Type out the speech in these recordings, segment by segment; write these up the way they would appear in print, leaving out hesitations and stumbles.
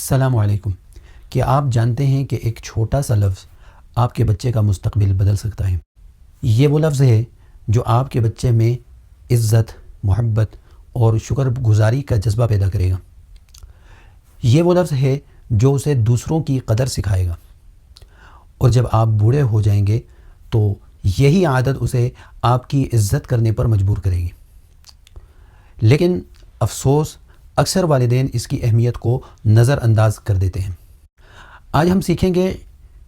السلام علیکم۔ کیا آپ جانتے ہیں کہ ایک چھوٹا سا لفظ آپ کے بچے کا مستقبل بدل سکتا ہے؟ یہ وہ لفظ ہے جو آپ کے بچے میں عزت، محبت اور شکر گزاری کا جذبہ پیدا کرے گا۔ یہ وہ لفظ ہے جو اسے دوسروں کی قدر سکھائے گا، اور جب آپ بوڑھے ہو جائیں گے تو یہی عادت اسے آپ کی عزت کرنے پر مجبور کرے گی۔ لیکن افسوس، اکثر والدین اس کی اہمیت کو نظر انداز کر دیتے ہیں۔ آج ہم سیکھیں گے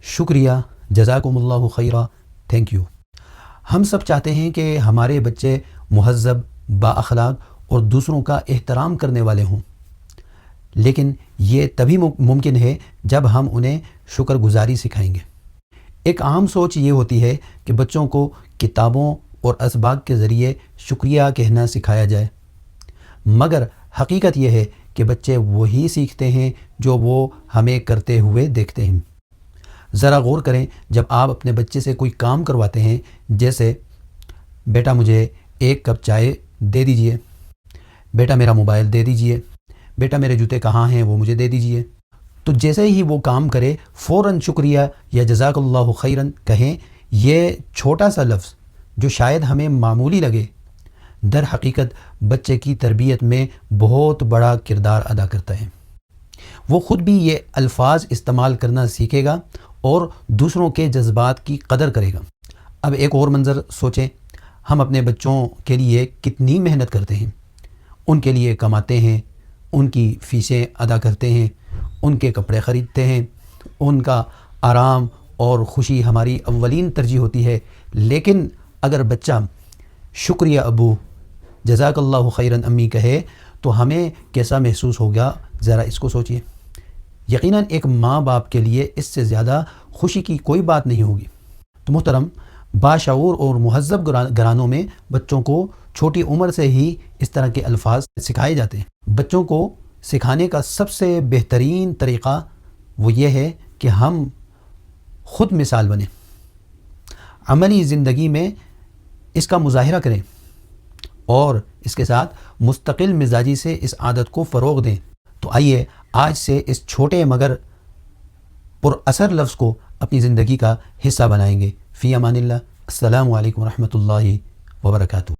شکریہ، جزاکم اللہ خیرہ، تھینک یو۔ ہم سب چاہتے ہیں کہ ہمارے بچے مہذب، با اخلاق اور دوسروں کا احترام کرنے والے ہوں، لیکن یہ تبھی ممکن ہے جب ہم انہیں شکر گزاری سکھائیں گے۔ ایک عام سوچ یہ ہوتی ہے کہ بچوں کو کتابوں اور اسباق کے ذریعے شکریہ کہنا سکھایا جائے، مگر حقیقت یہ ہے کہ بچے وہی سیکھتے ہیں جو وہ ہمیں کرتے ہوئے دیکھتے ہیں۔ ذرا غور کریں، جب آپ اپنے بچے سے کوئی کام کرواتے ہیں، جیسے بیٹا مجھے ایک کپ چائے دے دیجئے، بیٹا میرا موبائل دے دیجئے، بیٹا میرے جوتے کہاں ہیں وہ مجھے دے دیجئے، تو جیسے ہی وہ کام کرے فوراً شکریہ یا جزاک اللہ خیراً کہیں۔ یہ چھوٹا سا لفظ جو شاید ہمیں معمولی لگے، در حقیقت بچے کی تربیت میں بہت بڑا کردار ادا کرتا ہے۔ وہ خود بھی یہ الفاظ استعمال کرنا سیکھے گا اور دوسروں کے جذبات کی قدر کرے گا۔ اب ایک اور منظر سوچیں، ہم اپنے بچوں کے لیے کتنی محنت کرتے ہیں، ان کے لیے کماتے ہیں، ان کی فیسیں ادا کرتے ہیں، ان کے کپڑے خریدتے ہیں، ان کا آرام اور خوشی ہماری اولین ترجیح ہوتی ہے، لیکن اگر بچہ شکریہ ابو، جزاک اللہ خیراً امی کہے تو ہمیں کیسا محسوس ہوگا، ذرا اس کو سوچئے۔ یقیناً ایک ماں باپ کے لیے اس سے زیادہ خوشی کی کوئی بات نہیں ہوگی۔ تو محترم، باشعور اور مہذب گھرانوں میں بچوں کو چھوٹی عمر سے ہی اس طرح کے الفاظ سکھائے جاتے ہیں۔ بچوں کو سکھانے کا سب سے بہترین طریقہ وہ یہ ہے کہ ہم خود مثال بنیں، عملی زندگی میں اس کا مظاہرہ کریں، اور اس کے ساتھ مستقل مزاجی سے اس عادت کو فروغ دیں۔ تو آئیے آج سے اس چھوٹے مگر پر اثر لفظ کو اپنی زندگی کا حصہ بنائیں گے۔ فی امان اللہ۔ السلام علیکم ورحمۃ اللہ وبرکاتہ۔